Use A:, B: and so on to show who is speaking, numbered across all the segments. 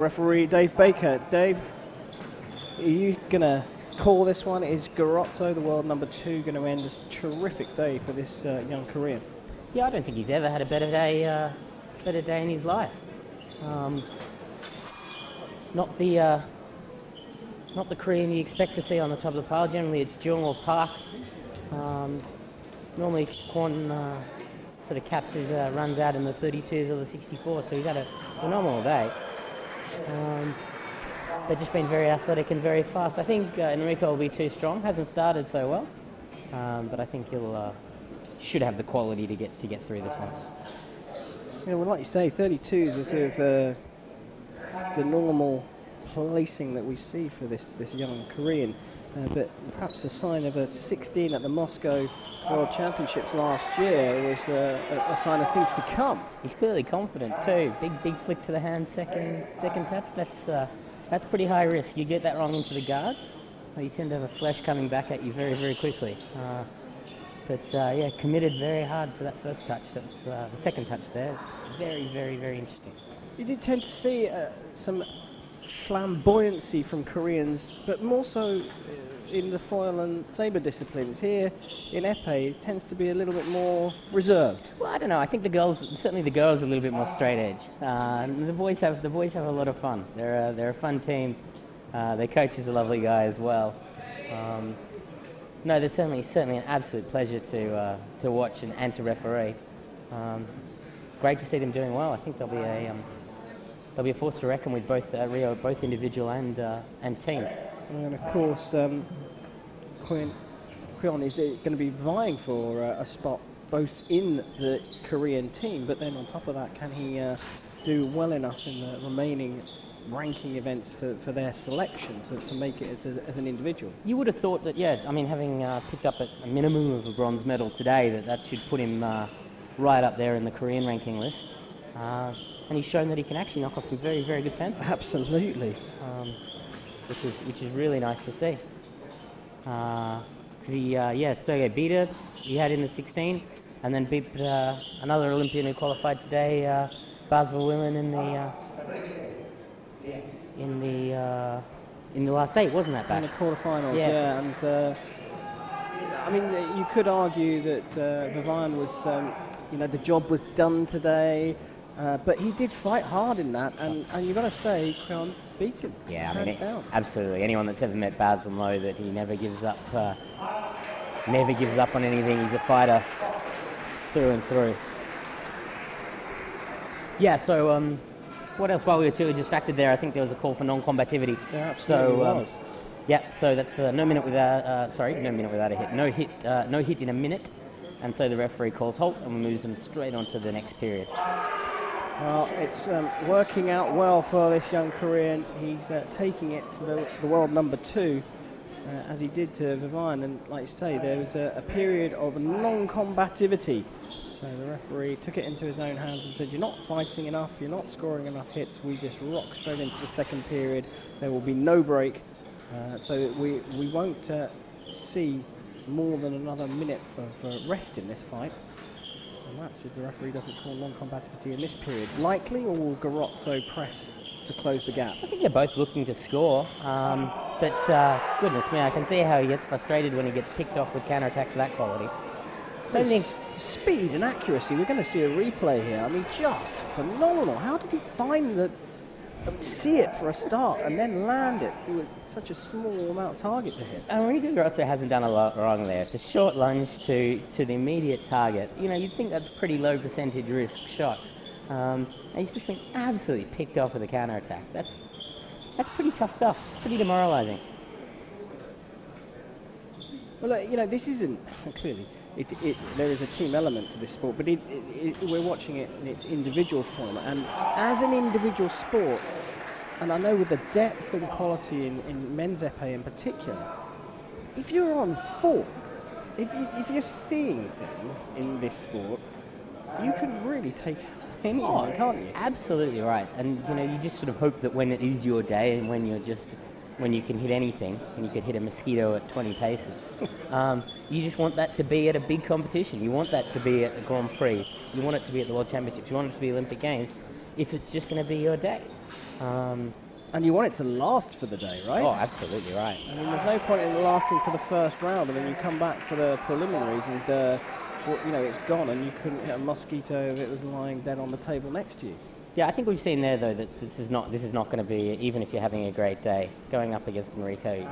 A: Referee Dave Baker. Dave, are you going to call this one? Is Garozzo, the world number 2, going to end this terrific day for this young Korean?
B: Yeah, I don't think he's ever had a better day in his life. Not the Korean you expect to see on the top of the pile. Generally, it's Jung or Park. Normally, Kweon sort of caps his runs out in the 32s or the 64, so he's had a phenomenal day. They've just been very athletic and very fast. I think Enrico will be too strong. Hasn't started so well, but I think he'll should have the quality to get through this one.
A: Yeah, well, like you say, 32s are sort of the normal placing that we see for this young Korean, but perhaps a sign of a 16 at the Moscow World Championships last year was a sign of things to come.
B: He's clearly confident too. Big flick to the hand, second touch. That's pretty high risk. You get that wrong into the guard, you tend to have a flash coming back at you very quickly. Yeah, committed very hard to that first touch. That's the second touch there. Very interesting.
A: You did tend to see some flamboyancy from Koreans, but more so in the foil and sabre disciplines. Here in épée, it tends to be a little bit more reserved.
B: Well, I don't know. I think certainly the girls are a little bit more straight edge. The boys have a lot of fun. They're a fun team. Their coach is a lovely guy as well. No, they're certainly an absolute pleasure to watch and to referee. Great to see them doing well. I think they'll be a force to reckon with both Rio, both individual and teams.
A: And of course, Kweon is going to be vying for a spot both in the Korean team, but then on top of that, can he do well enough in the remaining ranking events for their selection to make it as an individual?
B: You would have thought that, yeah, I mean, having picked up a minimum of a bronze medal today, that should put him right up there in the Korean ranking lists. And he's shown that he can actually knock off some very good fences.
A: Absolutely.
B: Which is really nice to see. Because Sergei beat it. He had in the 16, and then beat another Olympian who qualified today, Basel women in the last 8, wasn't that back?
A: In the quarterfinals, yeah. And I mean, you could argue that Vivian was, the job was done today. But he did fight hard in that, and you've got to say, Kweon beat him.
B: Yeah, I mean, absolutely. Anyone that's ever met Baz will know that he never gives up on anything. He's a fighter through and through. Yeah, so what else? While we were too distracted there, I think there was a call for non-combativity.
A: Yeah, absolutely was.
B: Yeah, so that's no minute without a hit. No hit in a minute, and so the referee calls halt, and we moves them straight onto the next period.
A: Well, it's working out well for this young Korean. He's taking it to the world number 2, as he did to Vivian. And like you say, there was a period of non-combativity. So the referee took it into his own hands and said, you're not fighting enough, you're not scoring enough hits. We just rock straight into the second period. There will be no break. So we won't see more than another minute of rest in this fight. And that's if the referee doesn't call non-combativity in this period. Likely, or will Garozzo press to close the gap?
B: I think they're both looking to score, but goodness me, I can see how he gets frustrated when he gets picked off with counter-attacks of that quality.
A: Speed and accuracy, we're going to see a replay here. I mean, just phenomenal. How did he see it for a start and then land it with such a small amount of target to hit?
B: Enrico Garozzo hasn't done a lot wrong there. It's a short lunge to the immediate target. You'd think that's a pretty low percentage risk shot. And he's just been absolutely picked off with a counter-attack. That's pretty tough stuff. Pretty demoralising.
A: Well, this isn't clearly. There is a team element to this sport, but we're watching it in its individual form. And as an individual sport, and I know with the depth and quality in men's épée in particular, if you're on form, if you're seeing things in this sport, you can really take anyone, can't you?
B: Absolutely right. And you just sort of hope that when it is your day and when you can hit anything, and you could hit a mosquito at 20 paces. You just want that to be at a big competition. You want that to be at the Grand Prix. You want it to be at the World Championships. You want it to be Olympic Games. If it's just going to be your day.
A: And you want it to last for the day, right?
B: Oh, absolutely right.
A: I mean, there's no point in lasting for the first round, and then you come back for the preliminaries, and you know, it's gone, and you couldn't hit a mosquito if it was lying dead on the table next to you.
B: Yeah, I think we've seen there though that this is not going to be, even if you're having a great day, going up against Enrico.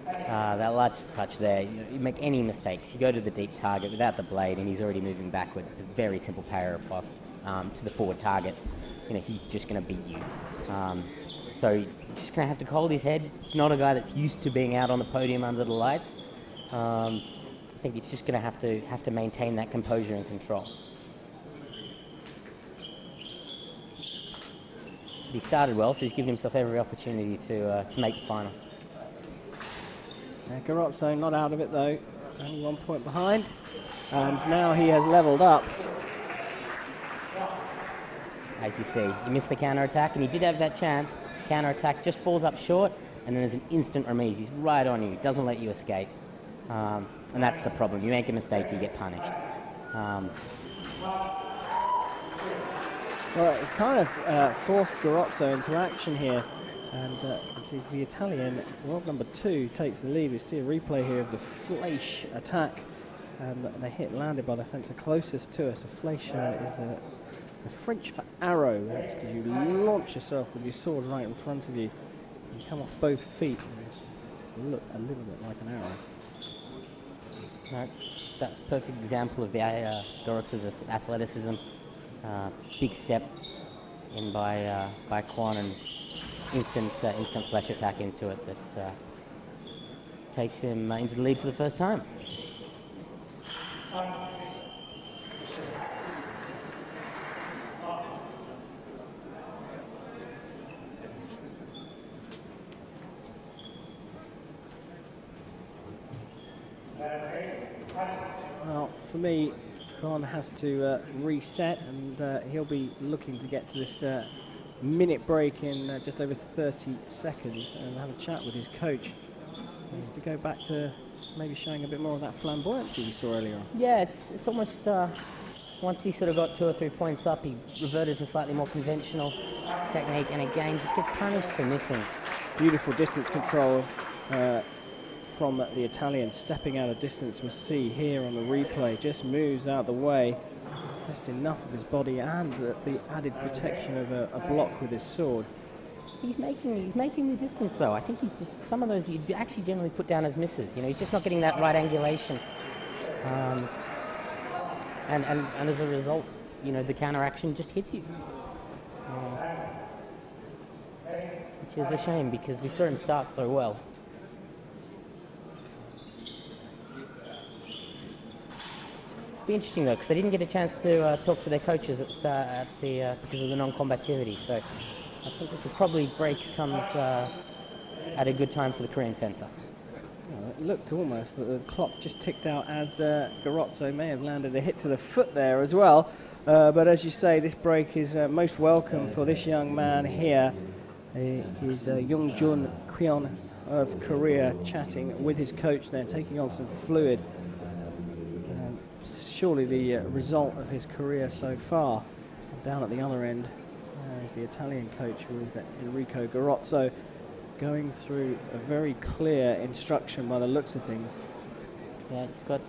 B: That large touch there, you make any mistakes, you go to the deep target without the blade, and he's already moving backwards. It's a very simple parry across to the forward target. You know, he's just going to beat you. So you're just going to have to hold his head. He's not a guy that's used to being out on the podium under the lights. I think he's just going to have to maintain that composure and control. He started well, so he's given himself every opportunity to make the final.
A: Garozzo not out of it though, only 1 point behind, and now he has levelled up.
B: As you see, he missed the counter-attack, and he did have that chance. Counter-attack just falls up short, and then there's an instant remise. He's right on you, he doesn't let you escape. And that's the problem. You make a mistake, you get punished.
A: Well, it's kind of forced Garozzo into action here, and it is the Italian, world number 2, takes the lead. We see a replay here of the Fleisch attack, and the hit landed by the fencer closest to us. A Fleisch is a French for arrow. That's because you launch yourself with your sword right in front of you. You come off both feet and look a little bit like an arrow.
B: No, that's a perfect example of the Garozzo's athleticism. Big step in by Kweon, and instant flash attack into it that takes him into the lead for the first time.
A: Well, for me, Kweon has to reset, and he'll be looking to get to this minute break in just over 30 seconds and have a chat with his coach. He needs to go back to maybe showing a bit more of that flamboyancy we saw earlier on.
B: Yeah, it's almost, once he sort of got 2 or 3 points up, he reverted to slightly more conventional technique, and again just gets punished for missing.
A: Beautiful distance control from the Italian, stepping out of distance. We'll see here on the replay, just moves out the way, just enough of his body and the added protection of a block with his sword.
B: He's making the distance though. I think he's just, some of those you'd actually generally put down as misses. You know, he's just not getting that right angulation, and as a result, you know, the counter action just hits you, which is a shame because we saw him start so well. Be interesting though, because they didn't get a chance to talk to their coaches because of the non-combativity. So I think this probably breaks comes at a good time for the Korean fencer.
A: Well, it looked almost that the clock just ticked out as Garozzo may have landed a hit to the foot there as well. But as you say, this break is most welcome for this young man here. He's Youngjun Kweon of Korea, chatting with his coach there, taking on some fluid. Surely the result of his career so far. Down at the other end is the Italian coach with Enrico Garozzo, going through a very clear instruction by the looks of things.
B: Yeah, the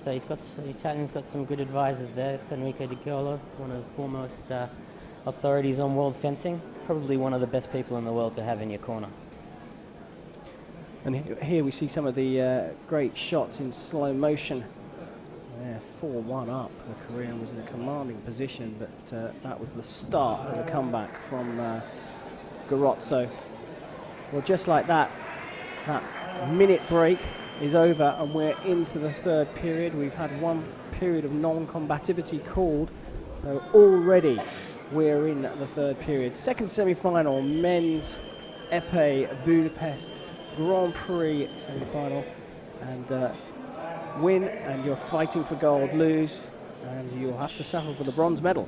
B: Italian's got some good advisors there. It's Enrico Di Chiolo, one of the foremost authorities on world fencing, probably one of the best people in the world to have in your corner.
A: And here we see some of the great shots in slow motion. 4-1 up. The Korean was in a commanding position, but that was the start of the comeback from Garozzo. Well, just like that, that minute break is over, and we're into the third period. We've had one period of non-combativity called, so already we're in the third period. Second semi-final, men's Épée Budapest Grand Prix semi-final, and win and you're fighting for gold, lose and you'll have to settle for the bronze medal.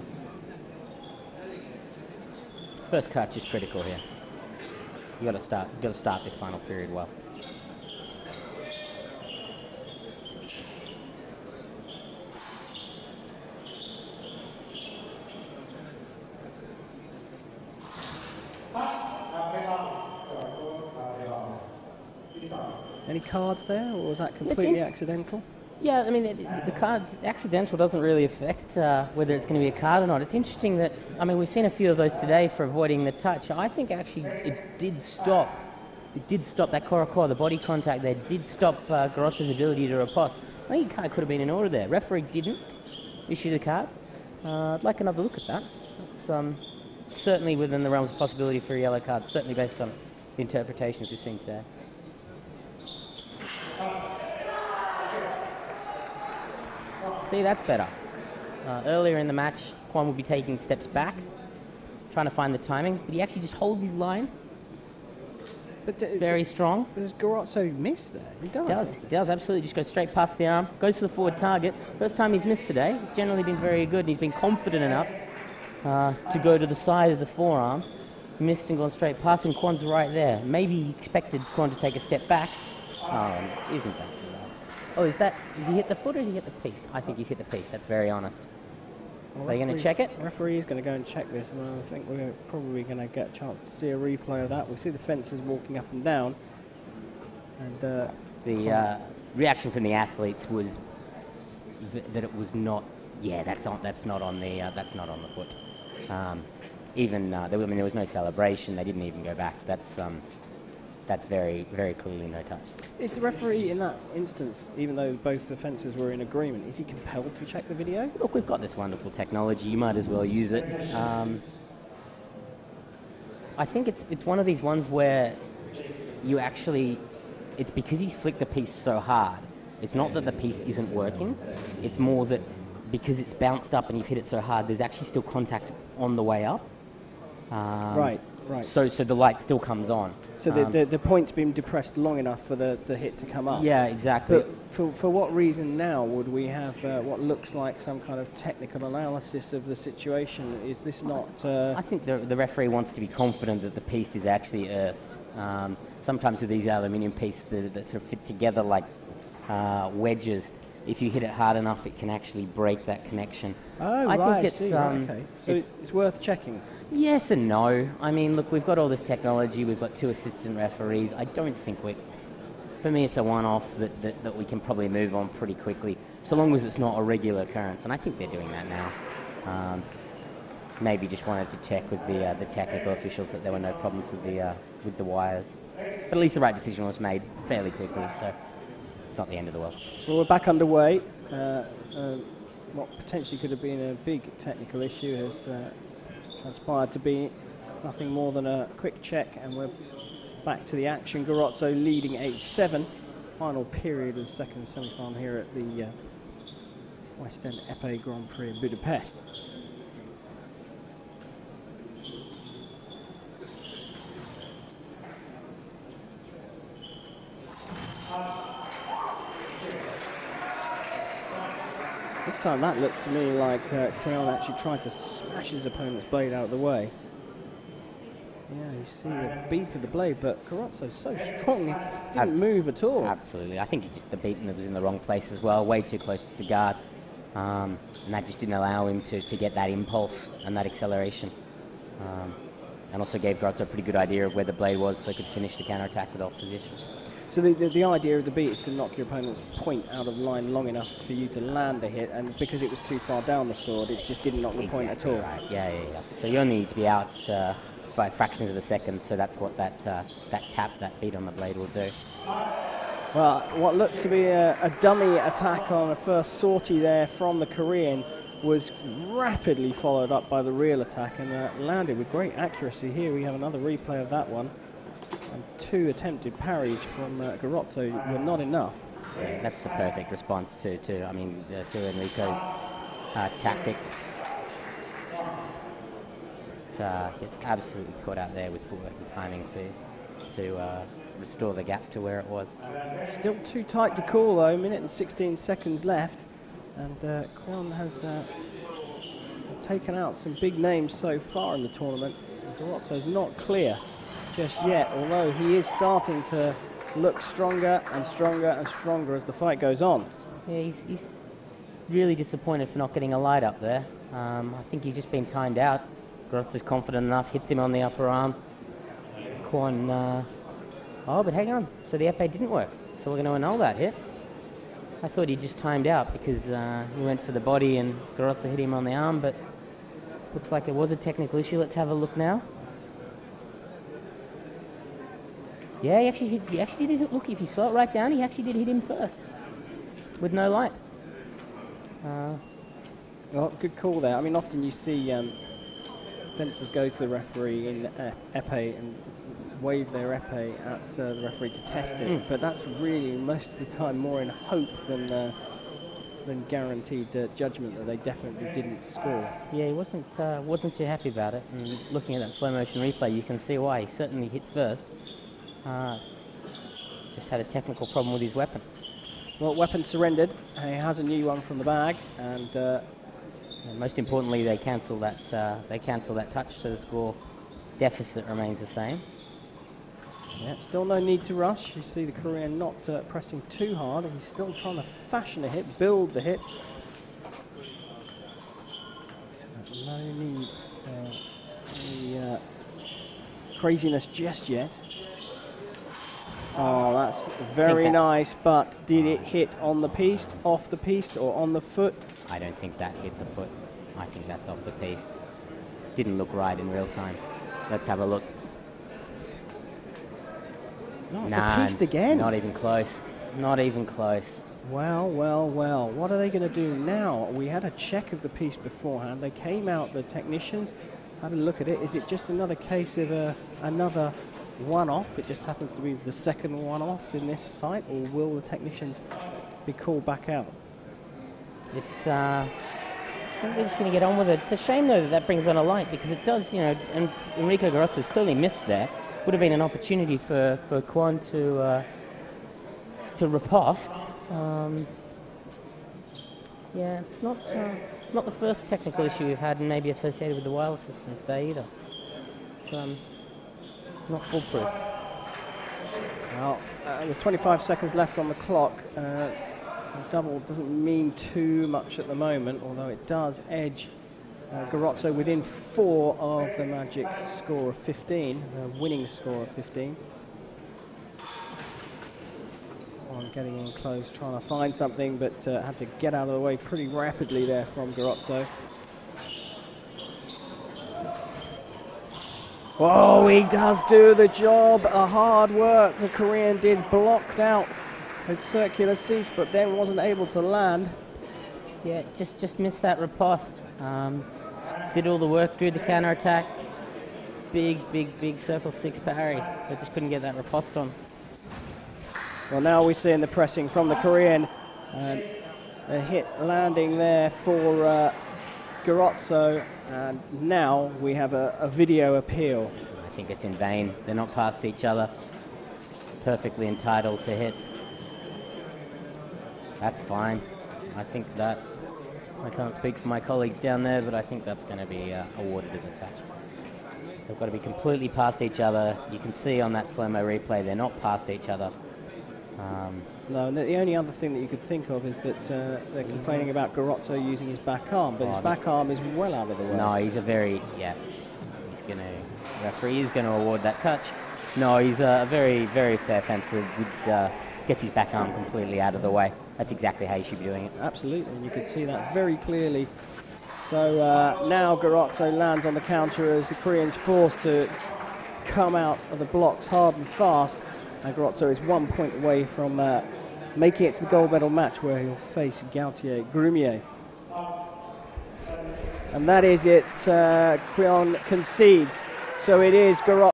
B: First cut is critical here. You got to start this final period well.
A: Any cards there, or was that completely accidental?
B: Yeah, I mean, the card accidental doesn't really affect whether it's going to be a card or not. It's interesting that, I mean, we've seen a few of those today for avoiding the touch. I think actually it did stop. It did stop that KOR, the body contact there, did stop Garozzo's ability to riposte. I think a card could have been in order there. Referee didn't issue the card. I'd like another look at that. It's certainly within the realms of possibility for a yellow card, certainly based on the interpretations we've seen today. See, that's better. Earlier in the match, Kweon would be taking steps back, trying to find the timing, but he actually just holds his line. But very strong.
A: Does Garozzo miss there? He does.
B: He does, absolutely. Just goes straight past the arm, goes to the forward target. First time he's missed today. He's generally been very good, and he's been confident enough to go to the side of the forearm. Missed and gone straight past, and Kweon's right there. Maybe he expected Kweon to take a step back. Isn't that? Oh, does he hit the foot or does he hit the piece? I think he's hit the piece. That's very honest. Are they going to check it?
A: The referee is going to go and check this, and I think we're probably going to get a chance to see a replay of that. We see the fences walking up and down, and
B: the reaction from the athletes was that it was not. Yeah, that's not on the foot. There was no celebration. They didn't even go back. That's very, very clearly no touch.
A: Is the referee in that instance, even though both the fences were in agreement, is he compelled to check the video?
B: Look, we've got this wonderful technology. You might as well use it. I think it's one of these ones where you actually, it's because he's flicked the piece so hard. It's not that the piece isn't working. It's more that because it's bounced up and you've hit it so hard, there's actually still contact on the way up.
A: Right.
B: So the light still comes on.
A: So the point's been depressed long enough for the hit to come up.
B: Yeah, exactly.
A: But for what reason now would we have what looks like some kind of technical analysis of the situation? Is this not...
B: I think the referee wants to be confident that the piece is actually earthed. Sometimes with these aluminium pieces that sort of fit together like wedges, if you hit it hard enough, it can actually break that connection.
A: Oh, I think okay. So it's worth checking.
B: Yes and no. I mean, look, we've got all this technology. We've got 2 assistant referees. I don't think for me, it's a one-off that we can probably move on pretty quickly, so long as it's not a regular occurrence. And I think they're doing that now. Maybe just wanted to check with the technical officials that there were no problems with the wires. But at least the right decision was made fairly quickly, so it's not the end of the world.
A: Well, we're back underway. What potentially could have been a big technical issue has transpired to be nothing more than a quick check, and we're back to the action. Garozzo leading 8-7. Final period of the second semi-final here at the West End Epée Grand Prix in Budapest. This time that looked to me like Kweon actually tried to smash his opponent's blade out of the way. Yeah, you see the beat of the blade, but Garozzo's so strong, he didn't move at all.
B: Absolutely. I think the beating was in the wrong place as well, way too close to the guard. And that just didn't allow him to get that impulse and that acceleration. And also gave Garozzo a pretty good idea of where the blade was so he could finish the counter-attack with opposition.
A: So the idea of the beat is to knock your opponent's point out of line long enough for you to land a hit, and because it was too far down the sword, it just didn't knock the point at all.
B: Right. Yeah. So you only need to be out by fractions of a second, so that's what that tap, that beat on the blade will do.
A: Well, what looked to be a dummy attack on a first sortie there from the Korean was rapidly followed up by the real attack and landed with great accuracy. Here we have another replay of that one. And 2 attempted parries from Garozzo were not enough.
B: Yeah, that's the perfect response to Enrico's tactic. It's absolutely caught out there with footwork and timing to restore the gap to where it was.
A: Still too tight to call though, minute and 16 seconds left. And Kweon has taken out some big names so far in the tournament. Garozzo's not clear just yet, although he is starting to look stronger and stronger and stronger as the fight goes on.
B: Yeah, he's really disappointed for not getting a light up there. I think he's just been timed out. Garozzo's confident enough, hits him on the upper arm. Kweon, oh, but hang on, so the epée didn't work. So we're going to annul that hit. I thought he just timed out because he went for the body and Garozzo hit him on the arm, but looks like it was a technical issue. Let's have a look now. Yeah, he actually did hit. Look, if you slow it right down, he actually did hit him first with no light.
A: Well, good call there. I mean, often you see fencers go to the referee in épée and wave their épée at the referee to test it, but that's really most of the time more in hope than guaranteed judgment that they definitely didn't score.
B: Yeah, he wasn't too happy about it. And looking at that slow motion replay, you can see why. He certainly hit first. Just had a technical problem with his weapon.
A: Well, weapon surrendered. He has a new one from the bag, and
B: most importantly, they cancel that. They cancel that touch, so the score deficit remains the same.
A: Yeah, still no need to rush. You see the Korean not pressing too hard. He's still trying to fashion a hit, build the hit. No need any craziness just yet. Oh, that's very nice, but did it hit on the piste, off the piste, or on the foot?
B: I don't think that hit the foot. I think that's off the piste. Didn't look right in real time. Let's have a look.
A: No, it's a piste again.
B: Not even close. Not even close.
A: Well, well, well. What are they going to do now? We had a check of the piste beforehand. They came out, the technicians, had a look at it. Is it just another case of another one-off? It just happens to be the second one-off in this fight, or will the technicians be called back out?
B: I think they're just going to get on with it. It's a shame, though, that brings on a light, because it does, you know, and Enrico Garozzo's clearly missed there. Would have been an opportunity for Kweon to riposte. Yeah, it's not the first technical issue we've had, and maybe associated with the wireless systems there either. It's not foolproof.
A: Well, with 25 seconds left on the clock, the double doesn't mean too much at the moment, although it does edge Garozzo within 4 of the magic score of 15, the winning score of 15. On getting in close, trying to find something, but had to get out of the way pretty rapidly there from Garozzo. Oh, he does do the job. A hard work the Korean did, blocked out with circular seats, but then wasn't able to land.
B: Yeah, just missed that riposte. Did all the work, drew the counter attack. Big circle 6 parry, but just couldn't get that riposte on.
A: Well, now we see in the pressing from the Korean, a hit landing there for Garozzo, and now we have a video appeal.
B: I think it's in vain. They're not past each other. Perfectly entitled to hit. That's fine. I think that, I can't speak for my colleagues down there, but I think that's going to be awarded as a touch. They've got to be completely past each other. You can see on that slow-mo replay, they're not past each other.
A: No, the only other thing that you could think of is that they're complaining about Garozzo using his back arm, but his back arm is well out of the way.
B: No, he's a very, referee is going to award that touch. No, he's a very fair fencer. Gets his back arm completely out of the way. That's exactly how you should be doing it.
A: Absolutely, and you could see that very clearly. So now Garozzo lands on the counter as the Korean's forced to come out of the blocks hard and fast. And Garozzo is 1 point away from making it to the gold medal match, where he'll face Gautier Grumier. And that is it. Kweon concedes. So it is Garozzo.